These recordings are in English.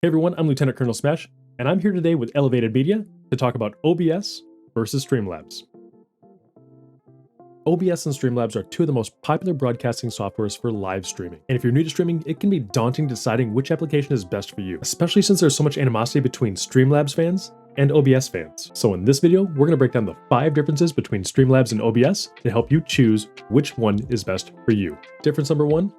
Hey everyone, I'm Lieutenant Colonel Smash, and I'm here today with Elevated Media to talk about OBS versus Streamlabs. OBS and Streamlabs are two of the most popular broadcasting softwares for live streaming. And if you're new to streaming, it can be daunting deciding which application is best for you, especially since there's so much animosity between Streamlabs fans and OBS fans. So in this video, we're going to break down the 5 differences between Streamlabs and OBS to help you choose which one is best for you. Difference number 1.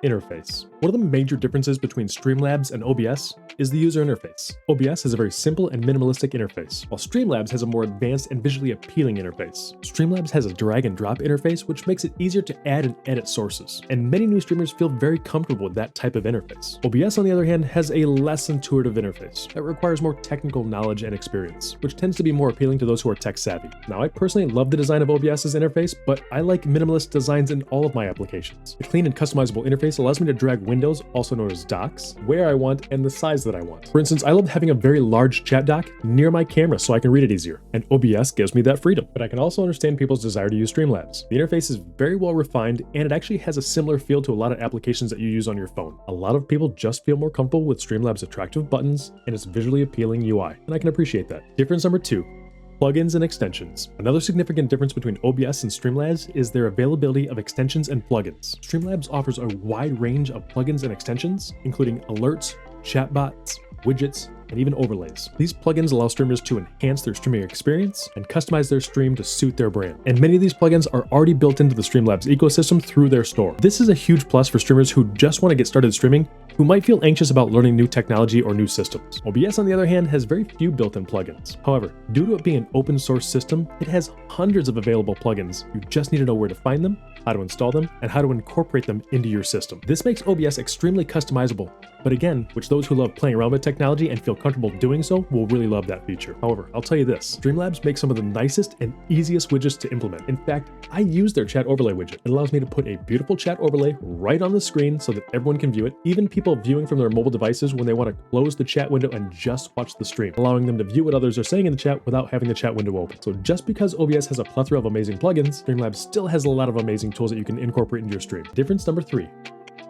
Interface. One of the major differences between Streamlabs and OBS is the user interface. OBS has a very simple and minimalistic interface, while Streamlabs has a more advanced and visually appealing interface. Streamlabs has a drag and drop interface, which makes it easier to add and edit sources, and many new streamers feel very comfortable with that type of interface. OBS, on the other hand, has a less intuitive interface that requires more technical knowledge and experience, which tends to be more appealing to those who are tech savvy. Now, I personally love the design of OBS's interface, but I like minimalist designs in all of my applications. The clean and customizable interface allows me to drag windows, also known as docks, where I want and the size that I want. For instance, I love having a very large chat dock near my camera so I can read it easier, and OBS gives me that freedom. But I can also understand people's desire to use Streamlabs. The interface is very well refined, and it actually has a similar feel to a lot of applications that you use on your phone. A lot of people just feel more comfortable with Streamlabs' attractive buttons and its visually appealing UI, and I can appreciate that. Difference number 2. Plugins and extensions. Another significant difference between OBS and Streamlabs is their availability of extensions and plugins. Streamlabs offers a wide range of plugins and extensions, including alerts, chatbots, widgets, and even overlays. These plugins allow streamers to enhance their streaming experience and customize their stream to suit their brand. And many of these plugins are already built into the Streamlabs ecosystem through their store. This is a huge plus for streamers who just want to get started streaming, who might feel anxious about learning new technology or new systems. OBS, on the other hand, has very few built-in plugins. However, due to it being an open source system, it has hundreds of available plugins. You just need to know where to find them, how to install them, and how to incorporate them into your system. This makes OBS extremely customizable, but again, which those who love playing around with technology and feel comfortable doing so will really love that feature. However, I'll tell you this, Streamlabs makes some of the nicest and easiest widgets to implement. In fact, I use their chat overlay widget. It allows me to put a beautiful chat overlay right on the screen so that everyone can view it, even people viewing from their mobile devices when they want to close the chat window and just watch the stream, allowing them to view what others are saying in the chat without having the chat window open. So just because OBS has a plethora of amazing plugins, Streamlabs still has a lot of amazing tools that you can incorporate into your stream. Difference number 3,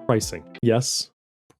pricing. Yes,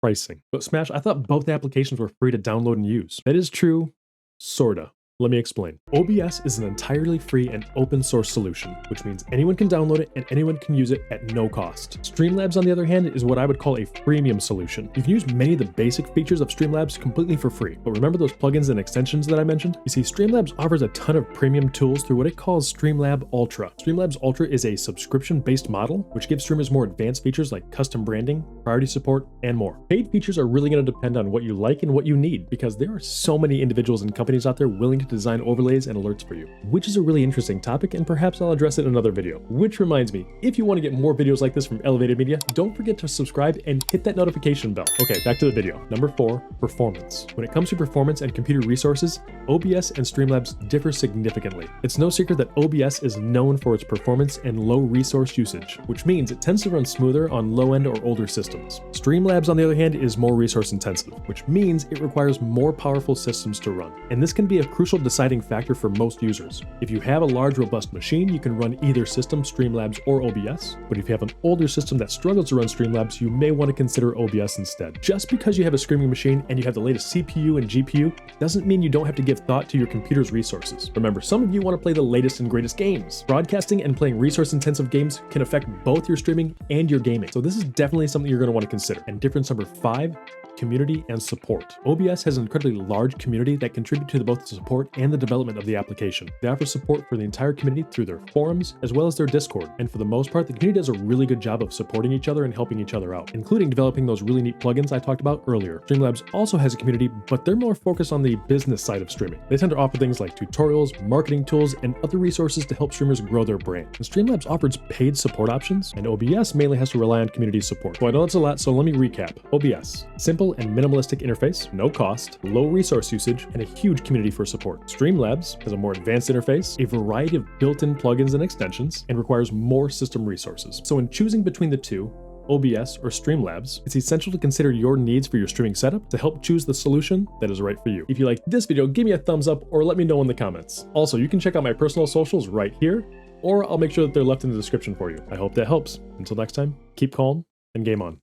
pricing. But Smash, I thought both applications were free to download and use. That is true, sorta. Let me explain. OBS is an entirely free and open source solution, which means anyone can download it and anyone can use it at no cost. Streamlabs, on the other hand, is what I would call a freemium solution. You can use many of the basic features of Streamlabs completely for free. But remember those plugins and extensions that I mentioned? You see, Streamlabs offers a ton of premium tools through what it calls Streamlabs Ultra. Streamlabs Ultra is a subscription-based model, which gives streamers more advanced features like custom branding, priority support, and more. Paid features are really going to depend on what you like and what you need, because there are so many individuals and companies out there willing to design overlays and alerts for you, which is a really interesting topic, and perhaps I'll address it in another video. Which reminds me, if you want to get more videos like this from Elevated Media, don't forget to subscribe and hit that notification bell. Okay, back to the video. Number 4, performance. When it comes to performance and computer resources, OBS and Streamlabs differ significantly. It's no secret that OBS is known for its performance and low resource usage, which means it tends to run smoother on low-end or older systems. Streamlabs, on the other hand, is more resource intensive, which means it requires more powerful systems to run. And this can be a crucial deciding factor for most users. If you have a large, robust machine, you can run either system, Streamlabs or OBS, but if you have an older system that struggles to run Streamlabs, you may want to consider OBS instead. Just because you have a streaming machine and you have the latest CPU and GPU doesn't mean you don't have to give thought to your computer's resources. Remember, some of you want to play the latest and greatest games. Broadcasting and playing resource-intensive games can affect both your streaming and your gaming, so this is definitely something you're going to want to consider. And difference number 5, community and support. OBS has an incredibly large community that contribute to both the support and the development of the application. They offer support for the entire community through their forums as well as their Discord, and for the most part, the community does a really good job of supporting each other and helping each other out, including developing those really neat plugins I talked about earlier. Streamlabs also has a community, but they're more focused on the business side of streaming. They tend to offer things like tutorials, marketing tools, and other resources to help streamers grow their brand. And Streamlabs offers paid support options, and OBS mainly has to rely on community support. So I know that's a lot, so let me recap. OBS, simple and minimalistic interface, no cost, low resource usage, and a huge community for support. Streamlabs has a more advanced interface, a variety of built-in plugins and extensions, and requires more system resources. So in choosing between the two, OBS or Streamlabs, it's essential to consider your needs for your streaming setup to help choose the solution that is right for you. If you liked this video, give me a thumbs up or let me know in the comments. Also, you can check out my personal socials right here, or I'll make sure that they're left in the description for you. I hope that helps. Until next time, keep calm and game on.